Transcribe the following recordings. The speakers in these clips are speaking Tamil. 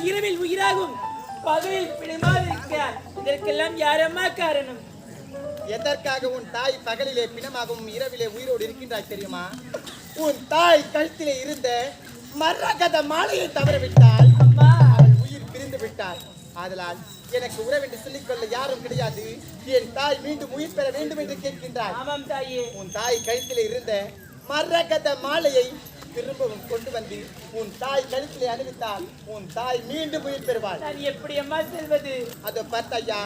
இரவில் உயிராகும் பகலில் பிணமாக இருக்கிறார். இதற்கெல்லாம் யாரம்மா காரணம்? எதற்காக உன் தாய் பகலிலே பிணமாகவும் இரவிலே உயிரோடு இருக்கின்றாய் தெரியுமா? உன் தாய் கழுத்திலே இருந்த மரகத மாலையை தவறவிட்டால் அவள் உயிர் பிரிந்து விட்டாள். ஆதலால் எனக்கு உறவென்று சொல்லிக்கொள்ள யாரும் கிடையாது. என் தாய் மீண்டும் உயிர் பெற வேண்டும் என்று கேட்கின்றாய். ஆமாம் தாயே. உன் தாய் கழுத்திலே இருந்த மரகத மாலையை திரும்பவும் கொண்டு வந்து உன் தாய் கழுத்திலே அணிவித்தால் உன் தாய் மீண்டும் உயிர் பெறுவாள். நான் எப்படி அம்மா செல்வது? அதோ பார்த்தையா,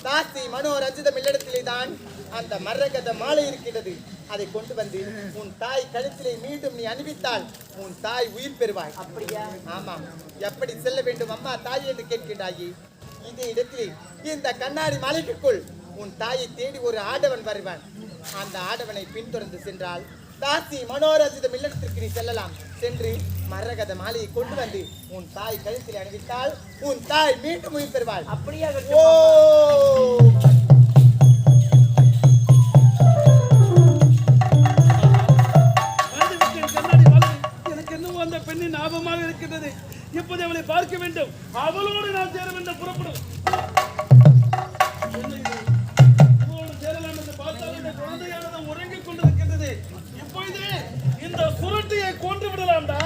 தாசி மனோரஞ்சிதம் இல்லடத்திலே தான் அந்த மரகத மாலை இருக்கின்றது. அதை கொண்டு வந்து உன் தாய் கழுத்திலே மீண்டும் நீ அணிவித்தால் உன் தாய் உயிர் பெறுவாய். அப்படியா? ஆமாம். எப்படி செல்ல வேண்டும் அம்மா தாய் என்று கேட்கின்றாயே? இதே இடத்திலே இந்த கண்ணாடி மாளிகைக்குள் உன் தாயை தேடி ஒரு ஆடவன் வருவான். அந்த ஆடவனை பின்தொடர்ந்து சென்றால் தாசி மனோரஞ்சிதம் இல்லத்திற்கு நீ செல்லலாம். சென்று மரகத மாலையை கொண்டு வந்து உன் தாய் கழுத்தில் அணிவித்தால் உன் தாய் மீண்டும் உயிர் பெறுவாள். அப்படியா? ஓ எனக்கு இன்னும் அந்த பெண்ணின் ஞாபகமாக இருக்கின்றது. இப்போது அவளை பார்க்க வேண்டும். அவளோடு நான் சேர வேண்டும். புறப்படும். சேரலாம் என்று பார்த்தால் இந்த குழந்தையானது உறங்கிக் கொண்டிருக்கின்றது. இப்பொழுது இந்த சுருட்டியை கொன்று விடலாம்டா.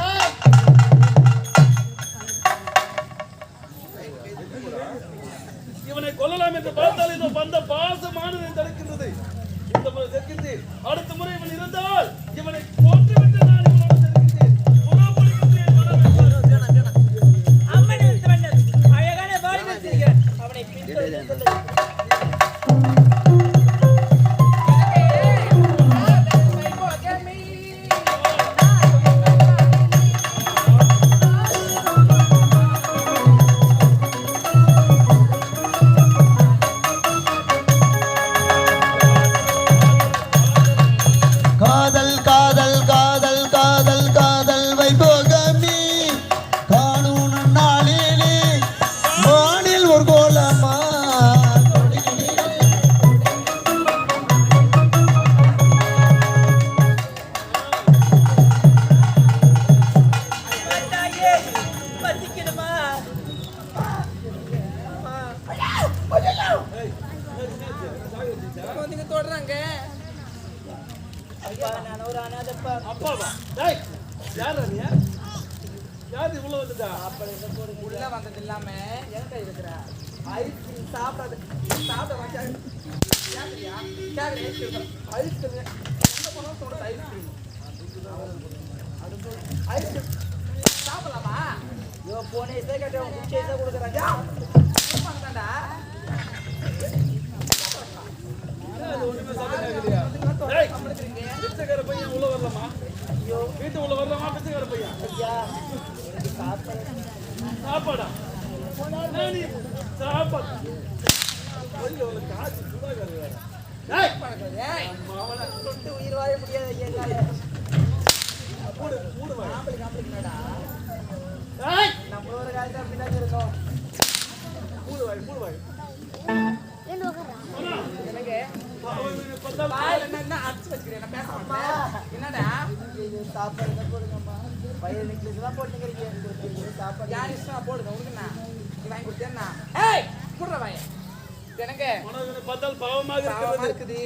இவனை கொல்லலாம் என்று பார்த்தால் இந்த வந்த பாசமானதை தடுக்கின்றது. இந்த முறை செல்கின்ற அடுத்த முறை இவன் இருந்தால் இவனை கொன்று விட்டு நான் இவனோடு செல்கின்றேன். அழகான வாலிபன் செய்கிறான். அவனை பின்தொடர்ந்து உள்ள வந்தது இல்லாம என்கிட்ட இருக்கிற ஐஸ்கிரீம் சாப்பிடாது சாப்பிட ஐஸ்கிரீம் எங்க போனாலும் சொல்றது ஐஸ்கிரீம் ஐஸ்கிரீம் சாப்பிடலாமா? போனே கேட்ட கொடுக்குறாங்க. பிச்சைக்கார பையன் உள்ள வரலாமா? வீட்டு உள்ள வரலாமா? பிச்சைக்கார பையன் சாப்பாடா? சாப்பாடு காசு உயிர் வாழ முடியாது. நம்மளோட காலத்துல அப்படிதான் இருக்கும். என்னடா சாப்பாடு போடுங்கம்மா. பையன் போட்டுக்கிறீங்க. சாப்பாடு யார் இஷ்டம் போடுங்க. உனக்குண்ணா நீ வாங்கி கொடுத்தேன்னா போடுற வாங்க. எனக்கு பார்த்தால் பாவமாக இருக்குது.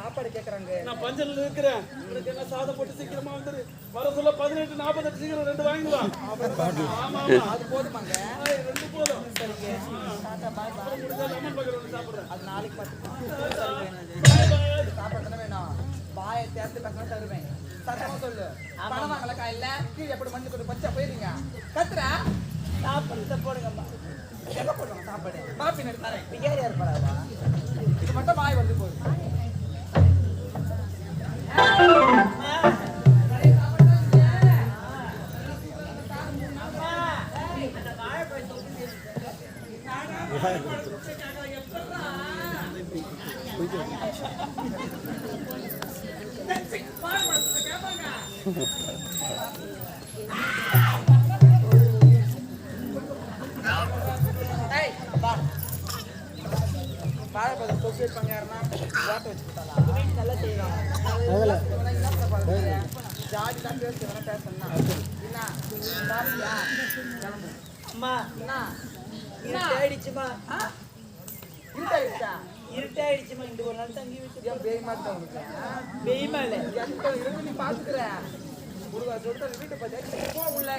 சாப்பாடு கேட்கறாங்க. நான் பஞ்சல் இருக்கிறேன். உனக்கு என்ன சாதம் போட்டு சீக்கிரமா வந்துரு. வர சொல்ல 18:48 சீக்கிரம் 2 வாங்கிடுவா. ஆமா அது போதுமாங்க. 2 போதும். சரிங்க. சாப்பிடுறேன். அது நாளைக்கு பார்த்து சாப்பாடு தானே வேணும். பாயை தேர்ந்து பேச தருவேன். சத்தமா சொல்லு. பணம் வாங்கல காயில்ல கீழே எப்படி மண்ணு கொண்டு பச்சா போயிருங்க. கத்துறா சாப்பாடு போடுங்கம்மா. எங்க போடுவாங்க சாப்பாடு? பாப்பி நடுத்தாரேன். பிரியாணி ஏற்பாடாவா? இது மட்டும் வாய் வந்து போகுது. வாழைப்பழம் தொப்பி வைப்பாங்க. யாருன்னா ஓட்ட வச்சுக்கிட்டாளா? நல்லா செய்வாங்க. ஜாடி தான் பேசி வேணா பேசணும்னா என்ன சாப்பிட்டியா? கிளம்பு. அம்மா என்ன இருட்டாயிடுச்சுமா. இருட்டாயிடுச்சா? இருட்டாயிடுச்சுமா. இந்த ஒரு நாள் தங்கி விட்டு ஏன் பேய் மாட்டேன் உனக்கு? வெய்மா இல்ல. எந்த இருக்கு நீ பாத்துக்கிறேன். முருகா சொல்லிட்டு வீட்டை பார்த்து போ உள்ள.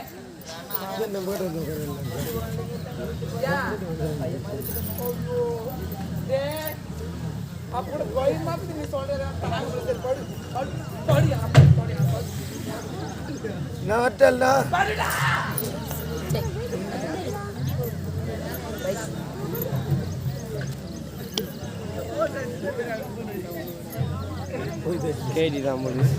அப்படி பயமாக்கு நீ சொல்ற கேடிதான் முடியும்.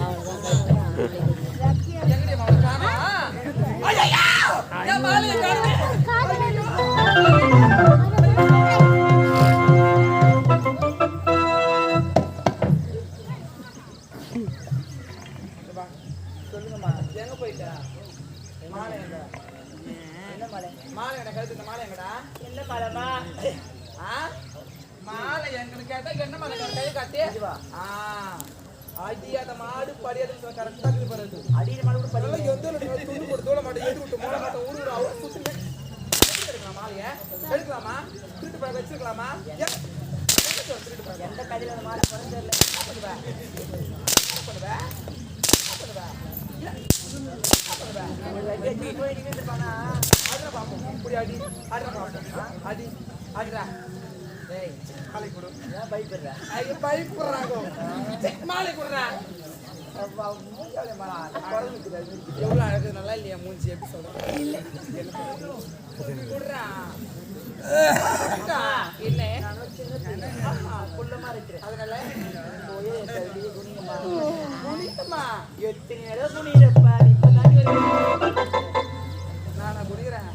சொல்லுங்கம்மா எங்க போயிட்ட? மாலை எங்க? என்ன மாலை? மாலை என்ன கழுத்து? மாலை எங்கடா? என்ன மலமா? மாலை எங்கன்னு கேட்டா என்ன மாலை? கை காட்டி அடி அந்த மாடு படியாது கரெக்டா போறது. அடியில மாடு கூட படி. துண்டு போட்டு தோல மாட்டை ஏற்றி விட்டு மோள மாட்டை ஊரு அவர் சுத்துங்க. எடுக்கலாம் மாலைய எடுக்கலாமா? திருட்டு போய் வச்சிருக்கலாமா? எந்த கதையில அந்த மாடு பிறந்தது இல்லை. போய் நின்றுப்பானா? அடி அடி அடி அடிடா. ஏய் மாலை கொடு. ஏன் பயப்படுற? ஐயோ பயப்படுறாங்க. மாலை கொடுறா. எவ்வளவு அழகு நல்லா இல்லையா மூஞ்சி? எப்படி சொல்றேன் கொடுறா. இல்லை குள்ளமா இருக்கிறேன். அதனால குனிங்கம்மா. எத்தனை இடம் குனிறப்பா. இப்ப தாண்டி நானா குடிக்கிறேன்.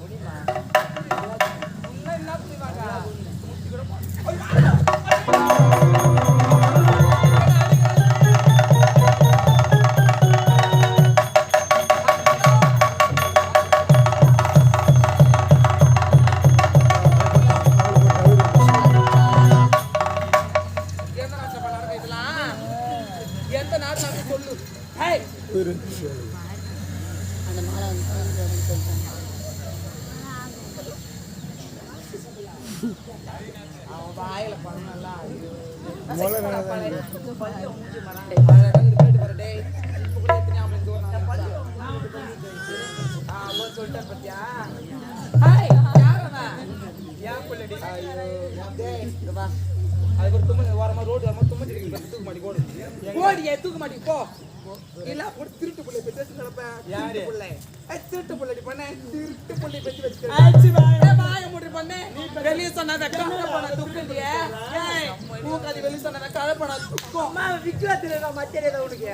குனிமா. இன்னும் என்ன குடிவாங்க? எந்த நாட்டு சொல்லு. அவன் வாயில பண்ணலாம். சொல்லிட்டேன் பத்தியா? அதுக்கு தும்ம ஓரமா ரோடு வரமா தும்ம தூக்கு மாட்டி ஓடு. ஓடியே தூக்கு மாட்டி போ. இல்ல ஒரு திருட்டு புள்ளை பெற்று வச்சு நடப்பேன். யாரு புள்ளை? திருட்டு புள்ளடி பண்ண. திருட்டு புள்ளை பெற்று வச்சு வாய மூடி பண்ண. வெளிய சொன்னாத கலப்பண துக்குண்டியே. ஏய் மூக்காதி வெளிய சொன்னாத கலப்பண துக்கும். அம்மா விக்ரத்துல மச்சரேத உனக்கு.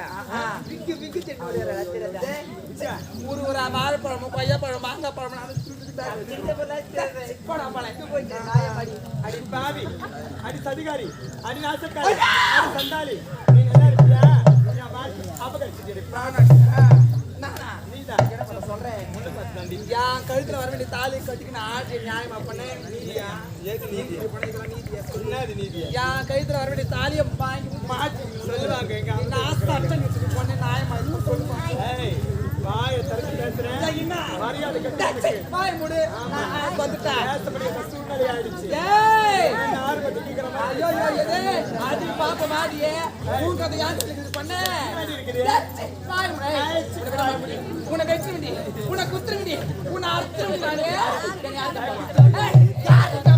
விக்கு விக்கு திட்டு வரல. ஒரு ஒரு வாழைப்பழம் கொய்யாப்பழம் மாங்காய் பழம் அடி பாவி, அடி சதிகாரி, அடி நாசக்காரி, அடி சண்டாளி, நீ நல்லா இருப்பியா? என் கழுத்துல வர வேண்டிய தாலி கட்டிக்கு நான் ஆட்சி நியாயமா பண்ணேன். என் கழுத்துல வர வேண்டிய தாலியை வாங்கி மாற்றி சொல்லுவாங்க நான் சட்டம் வச்சுட்டு போனேன். நியாயமா சொல்லுவாங்க. வாய தரத்து பேசுறேன். மரியாதை கட்டி வாய மூடு. வந்துட்டேன். சூழ்நிலை ஆயிடுச்சு. ஐயோ அது பாப்ப மாடியே உன் கதை யாரு பண்ண உன்னை வெச்சுடி உன்னை குத்துருடி உன்னை அறுத்துருடி.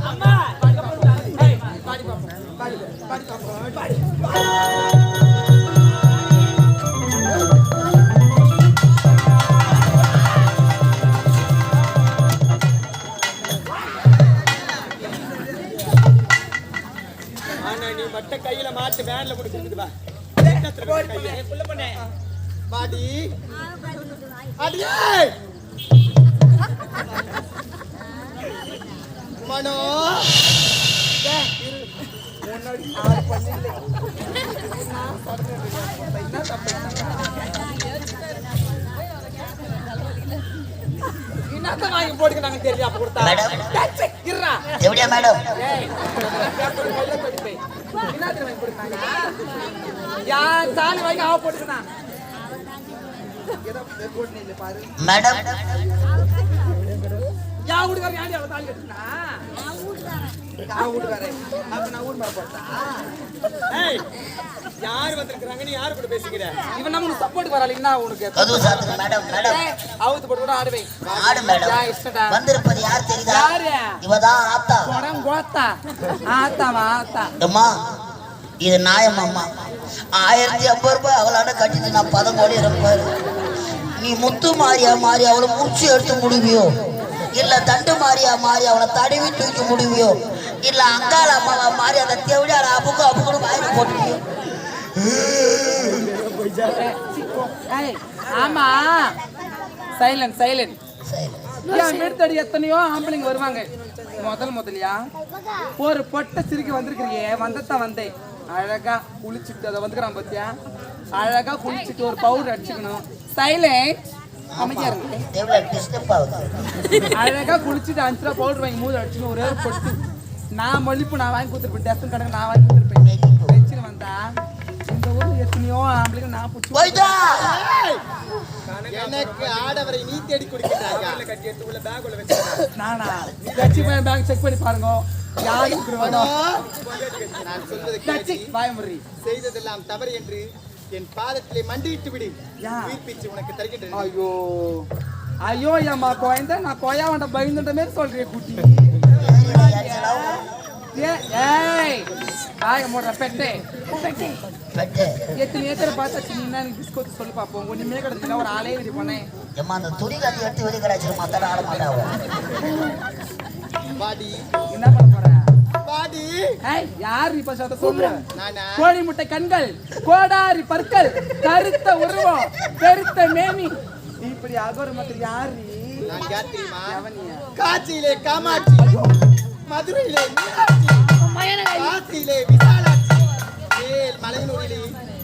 அம்மா பாடி பாப்போம் பாடி பாடி பாப்போம் பாடி. நீ மட்ட கையில மாட்டு வேன்ல முடிச்சிருக்குது. வா புள்ள பண்ணே பாடி அடியே மனோ முன்னாடி ஆறு பண்ணில்லை என்ன தப்பு என்னத்த வாங்கி போட்டுக்கிறாங்க தெரியல. அப்ப கொடுத்தா எப்படியா மேடம்? யார் தாலி வாங்கி அவ போட்டுக்கிறான். ஏதோ போட்டு இல்லை பாரு. மேடம் யா வீட்டுக்காரர் யாரு அவளை தாலி கட்டினா? நான் வீட்டுக்காரன். அப்ப நான் வீட்டு மேல போட்டா? ஏய், யார் வந்திருக்கிறாங்க? நீ யாரு கூட பேசிக்கிற? இவன் நம்ம சப்போர்ட் வராளின்னா உனக்கு கதவு சாத்துங்க மேடம். மேடம் அவுத்து போட்டு கூட ஆடுவேன். ஆடு மேடம். யா இஷ்டடா. வந்திருப்பது யார் தெரியுதா? யாரு? இவதான் ஆத்தா. போடம் கோத்தா. ஆத்தாவா ஆத்தா. அம்மா இது நியாயம் அம்மா. 1050 ரூபாய் அவளான கட்டிட்டு நான் 10 கோடி இருப்பாரு. நீ முத்து மாறியா மாறி அவளை முடிச்சு எடுத்து முடிவியோ, இல்ல தண்டு மாறியா மாறி அவளை தடவி தூக்கி முடிவியோ, இல்ல அங்காள அம்மாவா மாறி அந்த தேவையான அப்புக்கு அப்புக்குன்னு வாங்கி போட்டுவியோ. ஏய், ஆமா சைலண்ட் சைலண்ட். என் வீட்டுத்தடி எத்தனையோ ஆம்பளைங்க வருவாங்க. முதலியா ஒரு பொட்டை சிரிக்க வந்திருக்கிறியே, வந்தத்தான் வந்தேன். அழகா குளிச்சுட்டு அதை வந்துக்கிறான் பத்தியா, அழகா குளிச்சுட்டு ஒரு பவுடர் அடிச்சுக்கணும். சைலண்ட் அமைதியா இருக்கு. அழகா குளிச்சுட்டு 5 ரூபா பவுடர் வாங்கி மூது அடிச்சுன்னு ஒரே ஒரு பொட்டு. நான் மல்லிப்பு நான் வாங்கி கொடுத்துருப்பேன். டெஸ்ட் கணக்கு நான் வாங்கி கொடுத்துருப்பேன். வச்சுன்னு வந்தா இந்த ஊர்ல எத்தனையோ ஆம்பளைங்க நான் பிடிச்சி எனக்கு ஆடவரை நீ தேடி கொடுக்கிறாயா? கட்டி எடுத்து உள்ள பேக் உள்ள வச்சிருக்க. நானா கட்சி பேங்க் செக் பண்ணி பாருங்க. யாரு நான் சொல்வது கேட்டு வாயமுறி செய்ததெல்லாம் தவறு என்று என் பாதத்திலே மண்டியிட்டு விடு. யா. உயிர்ப்பிச்சு உனக்கு தருகின்றேன். ஐயோ ஐயோ அம்மா குழந்தை நான் கொய்யா வண்ட பயந்துட்ட மாதிரி சொல்றேன் குட்டி. ஏய் ஆய மூடுற பெட்டே எத்தனை பார்த்தா சின்ன பிஸ்கோத்து சொல்லி பார்ப்போம். ஒண்ணுமே கிடைச்சா ஒரு ஆளே இது பண்ணேன். அந்த துணி கட்டி எடுத்து வெளியே கிடைச்சிருமா தர ஆட மாட்டாவோ. பாடி என்ன பண்ண போற? பாடி ஏய் யார் இப்ப சொல்ற சொல்லு. நானா? கோழி முட்டை கண்கள், கோடாரி பற்கள், கருத்த உருவம், பெருத்த மேனி, இப்படி அகோர மாதிரி யாரு? நான் யார் தெரியுமா? எவனியா? காட்சியிலே காமாட்சி, மதுரையிலே மீனாட்சி, காசியிலே விசாலாட்சி, மேல் மலையனூரிலே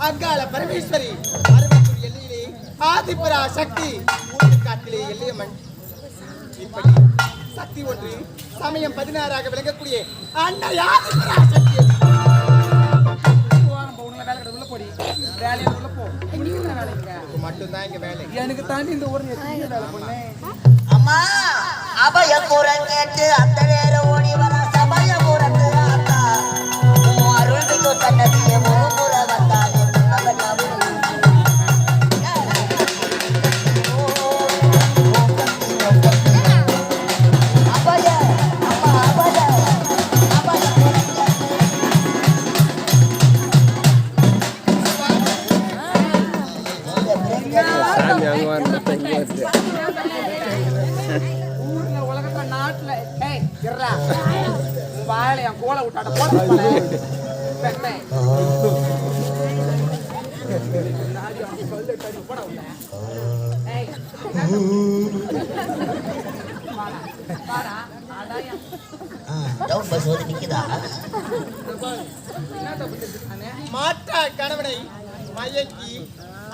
அங்காள பரமேஸ்வரி, அருவத்தூர் எல்லையிலே ஆதிபரா சக்தி, ஊட்டுக்காட்டிலே எல்லையம்மன். இப்படி சக்தி ஒன்று சமயம் 16ஆக விளங்கக்கூடிய அன்னை ஆதிபரா சக்தி. உள்ள போடி வேலையில உள்ள போ. மட்டும்தான் இங்க வேலை. எனக்கு தாண்டி இந்த ஊர் வேலை பண்ணேன். அம்மா அபய குரல் கேட்டு அந்த நேரம் ஓடி வர சபய குரத்து ஆத்தா அருள்மிகு சன்னதியை ஒரு முறை வந்தாலே அபய அம்மா அபய அபய ஊர்ல உலகத்துல நாட்டுல ஏய் இறா வாயில என் கோலை விட்டாட போட பெண்ணே நாடி அவன் சொல்லு கடி போட உள்ள ஏய் பாரா அடாயா டவுன் பஸ் வந்து நிக்குதா? என்ன தப்பு செஞ்சுட்டானே? மாற்றா கணவனை மயக்கி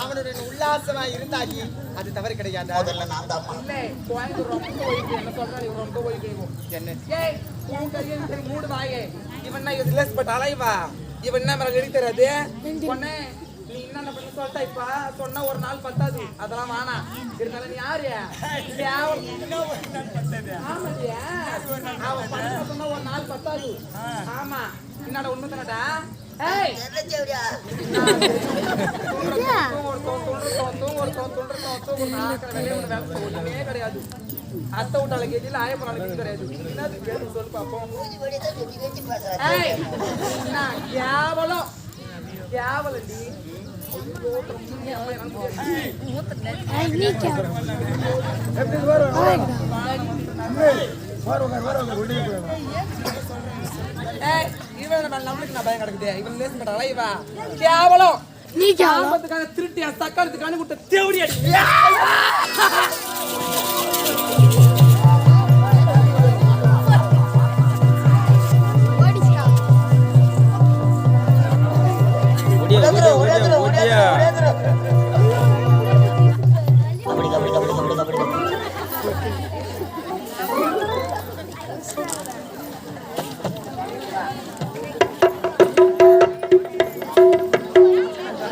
அவனுடன் உல்லாசமாய் இருந்தாகி அது தவறு கிடையாது. முதல்ல நான் தான் இல்ல கோயம்புத்தூர் ரொம்ப ஒய்க்கு என்ன சொல்றாரு? இவன் ரொம்ப ஒய்க்கு என்ன ஏய் உன் கையில சரி மூடு வாயே. இவன் என்ன இது லேஸ் பட்ட அலைவா? இவன் என்ன மேல எழுதி தராது? பொண்ணே நீ என்ன பண்ண சொல்லிட்டா இப்ப சொன்னா ஒரு நாள் பத்தாது. அதெல்லாம் வேணா. இருந்தாலும் நீ யாரு? ஆமாடியா அவன் பண்ண சொன்னா ஒரு நாள் பத்தாது. ஆமா என்னடா உண்மை தானடா? ஏய் கிடையாது. அத்தை விட்டால கேஜில ஆயப்பனால கேஜி கிடையாது. என்னது பேரு சொல்லி பார்ப்போம். கேவலம் கேவலண்டி. நம்மளுக்கு நான் பயம் கிடக்குது. இவன் லேஸ் பண்றாளா? இவ கேவலம். நீ கேவலத்துக்காக திருட்டியா சக்காலத்துக்கான விட்ட தேவடி அடி.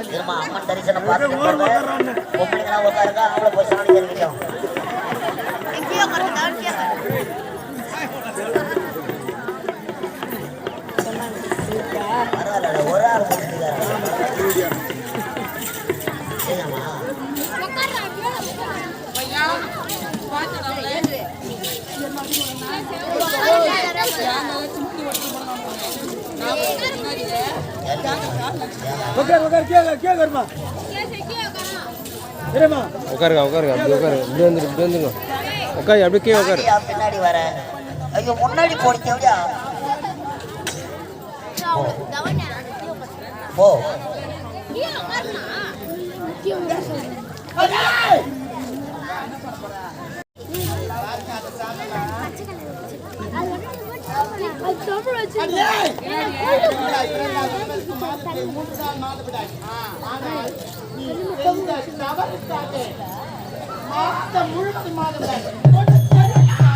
இருமா அம்மன் தரிசனம் பார்த்துட்டு பொம்பளைங்களா உட்காருங்க அவங்கள போய் சாமி தெரிவிக்கும் பரவாயில்ல ஒரு ஆள் சரியாமா பின்னாடி வர ஐயோ முன்னாடி போனிக்கா போ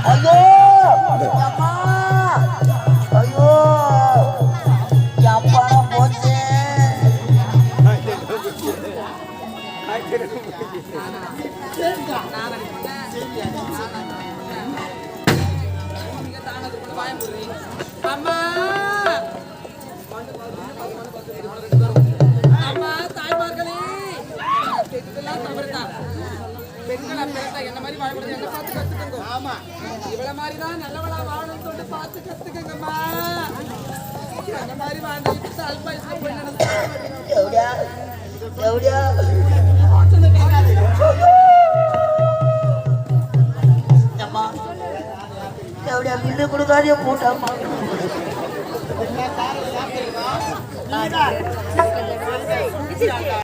ஐயோ அம்மா ஐயோ அப்பா போச்சு அம்மா அம்மா தாய்மார்களே இதெல்லாம் தவறுதான் பெண்களா பிறந்தா என்ன மாதிரி வாழக்கூடாது என்ன பார்த்து கத்துக்கங்க ஆமா இவளை மாதிரிதான் நல்லவளா வாழணும்னு சொல்லிட்டு பார்த்து கத்துக்கங்கம்மா அந்த மாதிரி வாழ்ந்துட்டு அல்பாயுஸ்ல போய் எவ்வளோ எவ்வளோ அம்மா எவ்வளோ பில்லு கொடுக்காதே போட்டாம்மா